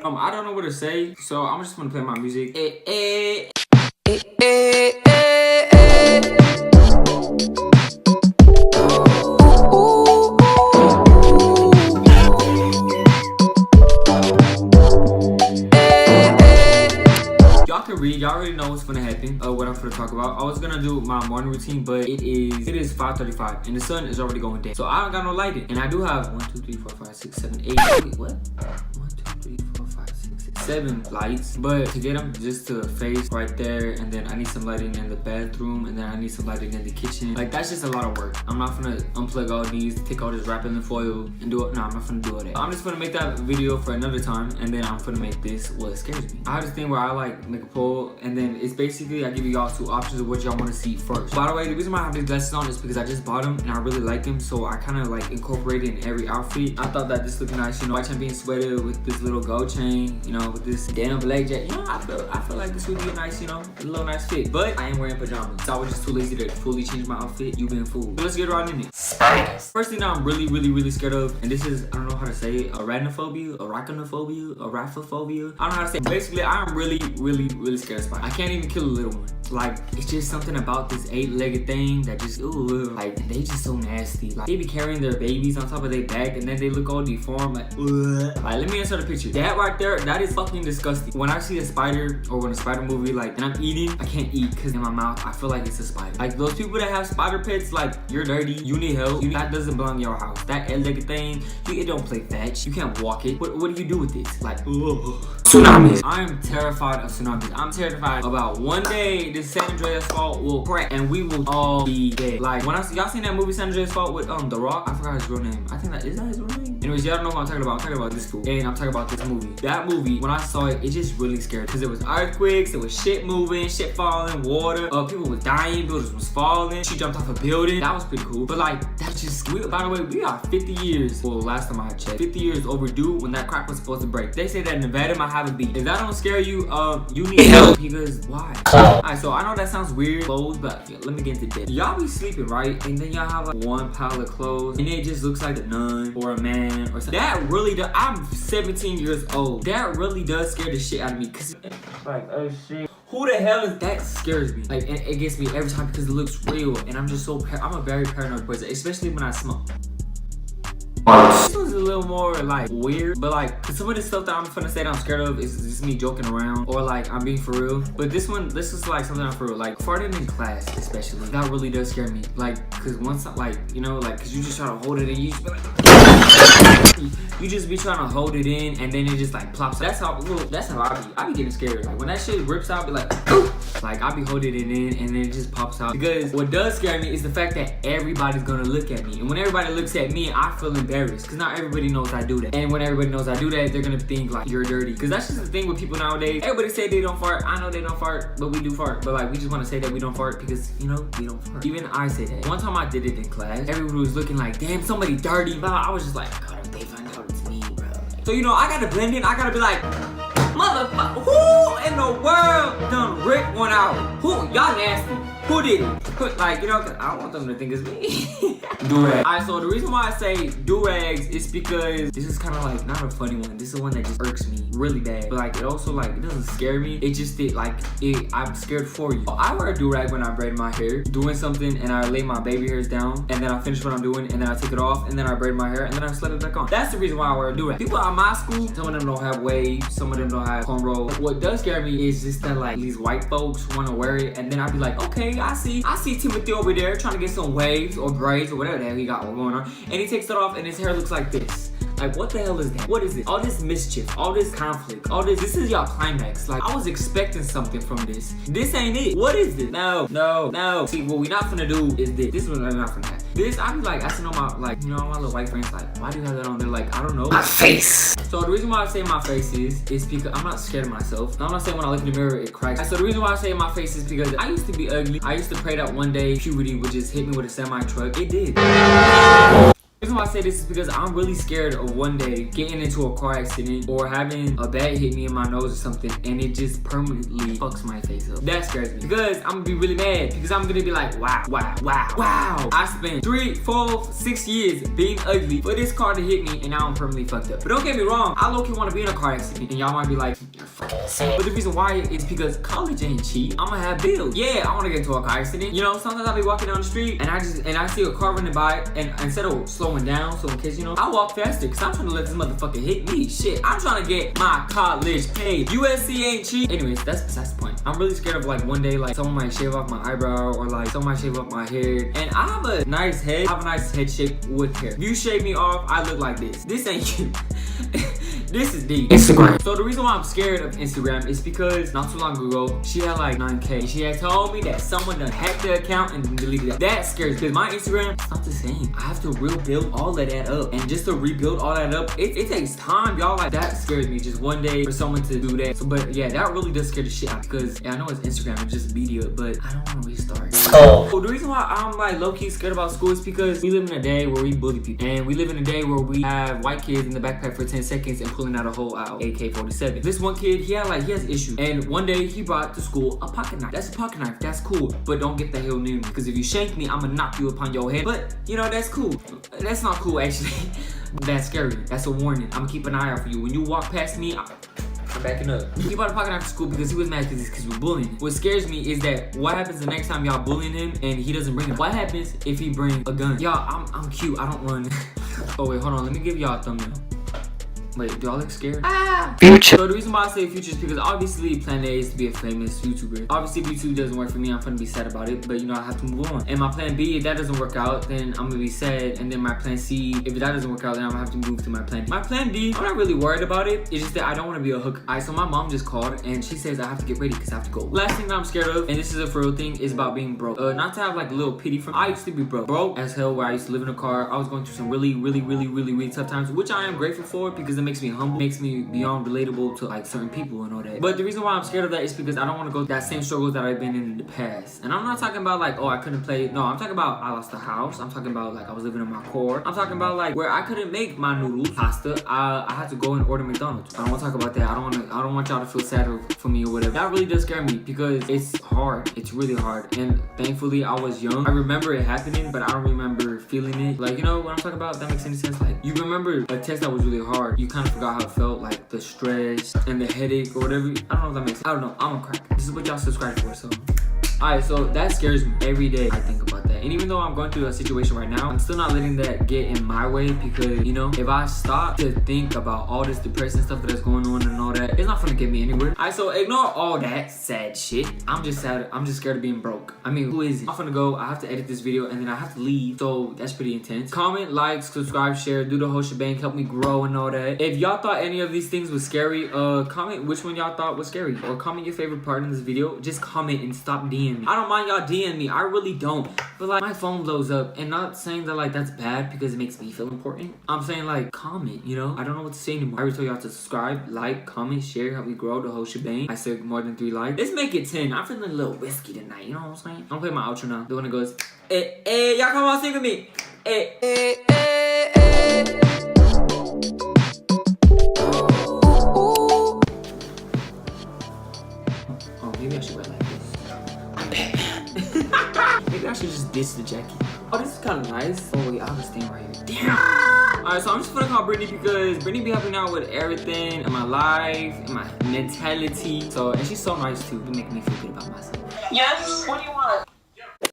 I don't know what to say, so I'm just gonna play my music. Y'all can read, y'all already know what's gonna happen, what I'm gonna talk about. I was gonna do my morning routine, but it is 5:35 and the sun is already going down. So I don't got no lighting. And I do have 1, 2, 3, 4, 5, 6, 7, 8. Wait, what? 1, 2, 3, 4, 5, 6, 7 lights, but to get them just to face right there, and then I need some lighting in the bathroom, and then I need some lighting in the kitchen. Like, that's just a lot of work. I'm not gonna unplug all these, take all this wrapping and foil and do it. No, I'm not gonna do all that. I'm just gonna make that video for another time, and then I'm gonna make this what scares me. I have this thing where I like make a poll, and then it's basically I give you y'all 2 options of what y'all want to see first. By the way, the reason why I have these glasses on is because I just bought them and I really like them, so I kind of like incorporated in every outfit. I thought that this looked nice, you know, white champion sweater with this little gold chain, you know, with this denim black jacket. You know, I feel like this would be a nice, you know, a little nice fit. But I am wearing pajamas, so I was just too lazy to fully change my outfit. You been fooled. So let's get right in it. First thing that I'm really scared of, and this is, I don't know how to say it, arachnophobia, arachnophobia. I don't know how to say it. Basically, I'm really scared of spiders. I can't even kill a little one. Like, it's just something about this 8-legged thing that just, ooh, like, they just so nasty. Like, they be carrying their babies on top of their back, and then they look all deformed, like, ugh. Like, let me insert a picture. That right there, that is fucking disgusting. When I see a spider, or when a spider movie, like, and I'm eating, I can't eat, because in my mouth, I feel like it's a spider. Like, those people that have spider pets, like, you're dirty, you need help, that doesn't belong in your house. That 8-legged thing, it don't play fetch. You can't walk it. What do you do with this? Like, ugh. Tsunamis. I am terrified of tsunamis. I'm terrified about one day this San Andreas fault will crack and we will all be dead. Like, when y'all seen that movie San Andreas fault with The Rock? I forgot his real name. I think that is that his real name? Anyways, y'all don't know what I'm talking about. I'm talking about this fool. And I'm talking about this movie. That movie, when I saw it, it just really scared. Because there was earthquakes, there was shit moving, shit falling, water. People was dying, buildings was falling. She jumped off a building. That was pretty cool. But like, that's just, by the way, we are 50 years, well, last time I checked, 50 years overdue when that crack was supposed to break. They say that Nevada might have a beat. If that don't scare you, you need help. Because why? Alright, so I know that sounds weird, clothes, but yeah, let me get into this. Y'all be sleeping, right? And then y'all have like one pile of clothes, and it just looks like a nun or a man or something. That really does. I'm 17 years old. That really does scare the shit out of me. Cause like, oh shit. Who the hell is that? Scares me. Like, and it gets me every time because it looks real, and I'm just so I'm a very paranoid person, especially when I smoke. This one's a little more like weird, but like, cause some of the stuff that I'm finna say that I'm scared of is just me joking around, or like I'm being for real. But this is like something I'm for real. Like farting in class, especially, that really does scare me. Like, cause once like, you know, like, cause you just try to hold it in, you just be like, you just be trying to hold it in, and then it just like plops. That's how I be getting scared. Like when that shit rips out, be like, like I be holding it in, and then it just pops out. Because what does scare me is the fact that everybody's gonna look at me, and when everybody looks at me, I feel embarrassed. Because not everybody knows I do that. And when everybody knows I do that, they're gonna think like you're dirty. Because that's just the thing with people nowadays. Everybody say they don't fart. I know they don't fart, but we do fart. But like, we just want to say that we don't fart because, you know, we don't fart. Even I say that. One time I did it in class, everybody was looking like, damn, somebody dirty. But I was just like, God, if they find out it's me, bro. So, you know, I gotta blend in. I gotta be like, motherfucker, who in the world done ripped one out? Who? Y'all nasty. Who did it? Like, you know, cause I don't want them to think it's me. Do-rag. Alright, so the reason why I say do-rags is because this is kind of like not a funny one. This is one that just irks me really bad. But like, it also like, it doesn't scare me. It just I'm scared for you. I wear a do-rag when I braid my hair, doing something, and I lay my baby hairs down, and then I finish what I'm doing, and then I take it off, and then I braid my hair, and then I slip it back on. That's the reason why I wear a do-rag. People at my school, some of them don't have waves, some of them don't have cornrow. What does scare me is just that like these white folks want to wear it, and then I'd be like, okay, I see Timothy over there trying to get some waves or braids or whatever the hell he got going on, and he takes it off and his hair looks like this. Like, what the hell is that? What is it? All this mischief, all this conflict, this is y'all climax. Like, I was expecting something from this. This ain't it. What is this? No. See, what we not finna do is this. This is what I'm not finna have. This, I be like, asking all my, like, you know, my little white friends, like, why do you have that on? They're like, I don't know. My face. So the reason why I say my face is because I'm not scared of myself. I'm not saying when I look in the mirror, it cracks. So the reason why I say my face is because I used to be ugly. I used to pray that one day puberty would just hit me with a semi-truck. It did. The reason why I say this is because I'm really scared of one day getting into a car accident or having a bat hit me in my nose or something and it just permanently fucks my face up. That scares me because I'm gonna be really mad because I'm gonna be like, wow. I spent 3, 4, 6 years being ugly for this car to hit me and now I'm permanently fucked up. But don't get me wrong, I low-key want to be in a car accident and y'all might be like, you're fucking insane. But the reason why is because college ain't cheap. I'm gonna have bills. Yeah, I want to get into a car accident. You know, sometimes I'll be walking down the street and I see a car running by and instead of slowing down, so in case you know, I walk faster because I'm trying to let this motherfucker hit me. Shit, I'm trying to get my college paid. USC ain't cheap. Anyways, that's besides the point. I'm really scared of like one day like someone might shave off my eyebrow or like someone might shave off my hair. And I have a nice head. I have a nice head shape with hair. If you shave me off, I look like this. This ain't cute. This is deep. Instagram. So the reason why I'm scared of Instagram is because not too long ago, she had like 9K. She had told me that someone done hacked the account and deleted it. That scares me because my Instagram, it's not the same. I have to rebuild all of that up. And just to rebuild all that up, it takes time, y'all. Like that scares me just one day for someone to do that. So, but yeah, that really does scare the shit out because yeah, I know it's Instagram, it's just media, but I don't want to restart. So the reason why I'm like low-key scared about school is because we live in a day where we bully people. And we live in a day where we have white kids in the backpack for 10 seconds and pulling out a whole AK-47. This one kid, he has issues. And one day he brought to school a pocket knife. That's a pocket knife, that's cool. But don't get the hell near me. Because if you shank me, I'm gonna knock you upon your head. But you know, that's cool. That's not cool actually. That's scary. That's a warning. I'm gonna keep an eye out for you. When you walk past me, I'm backing up. He brought a pocket knife to school because he was mad because we're bullying him. What scares me is that what happens the next time y'all bullying him and he doesn't bring it? What happens if he brings a gun? Y'all, I'm cute. I don't run. Oh wait, hold on. Let me give y'all a thumbnail. Wait, do y'all look scared? Future. So the reason why I say Future is because obviously plan A is to be a famous YouTuber. Obviously if YouTube doesn't work for me, I'm gonna be sad about it, but you know, I have to move on. And my plan B, if that doesn't work out, then I'm gonna be sad. And then my plan C, if that doesn't work out, then I'm gonna have to move to my plan D. My plan D, I'm not really worried about it. It's just that I don't wanna be a hooker. Alright, so my mom just called and she says I have to get ready because I have to go. Last thing that I'm scared of, and this is a for real thing, is about being broke. Not to have like a little pity from, I used to be broke. Broke as hell where I used to live in a car. I was going through some really tough times, which I am grateful for because it makes me humble, makes me beyond relatable to like certain people and all that. But the reason why I'm scared of that is because I don't want to go through that same struggles that I've been in the past. And I'm not talking about like, oh, I couldn't play. No, I'm talking about I lost the house. I'm talking about like I was living in my car. I'm talking about like where I couldn't make my noodles, pasta. I had to go and order McDonald's. I don't want to talk about that. I don't want y'all to feel sad for me or whatever. That really does scare me because it's hard. It's really hard. And thankfully I was young. I remember it happening, but I don't remember feeling it. Like, you know what I'm talking about? If that makes any sense. Like you remember a test that was really hard. You kind of forgot how it felt. Like the stress and the headache or whatever. I don't know if that makes sense. I don't know. I'm a crack. This is what y'all subscribe for, so. Alright, so that scares me every day. I think about that. And even though I'm going through a situation right now, I'm still not letting that get in my way because, you know, if I stop to think about all this depressing stuff that's going on and all that, it's not gonna get me anywhere. Alright, so ignore all that sad shit. I'm just sad. I'm just scared of being broke. I mean, who is it? I'm gonna go. I have to edit this video and then I have to leave. So that's pretty intense. Comment, like, subscribe, share, do the whole shebang, help me grow and all that. If y'all thought any of these things was scary, comment which one y'all thought was scary. Or comment your favorite part in this video. Just comment and stop DMing me. I don't mind y'all DM me. I really don't. But like my phone blows up, and not saying that like that's bad because it makes me feel important. I'm saying like comment, you know? I don't know what to say anymore. I already told y'all to subscribe, like, comment, share, help me grow the whole shebang. I said more than 3 likes. Let's make it 10. I'm feeling a little risky tonight, you know what I'm saying? I'm gonna play my outro now. The one that goes, y'all come on, sing with me. Oh, maybe I should wear like this. I'm bad. Maybe I should just diss the jacket. Oh, this is kind of nice. Oh wait, I have a stain right here. Damn. Alright, so I'm just gonna call Brittany because Brittany be helping out with everything in my life, in my mentality. So, and she's so nice too. It make me feel good about myself. Yes, what do you want?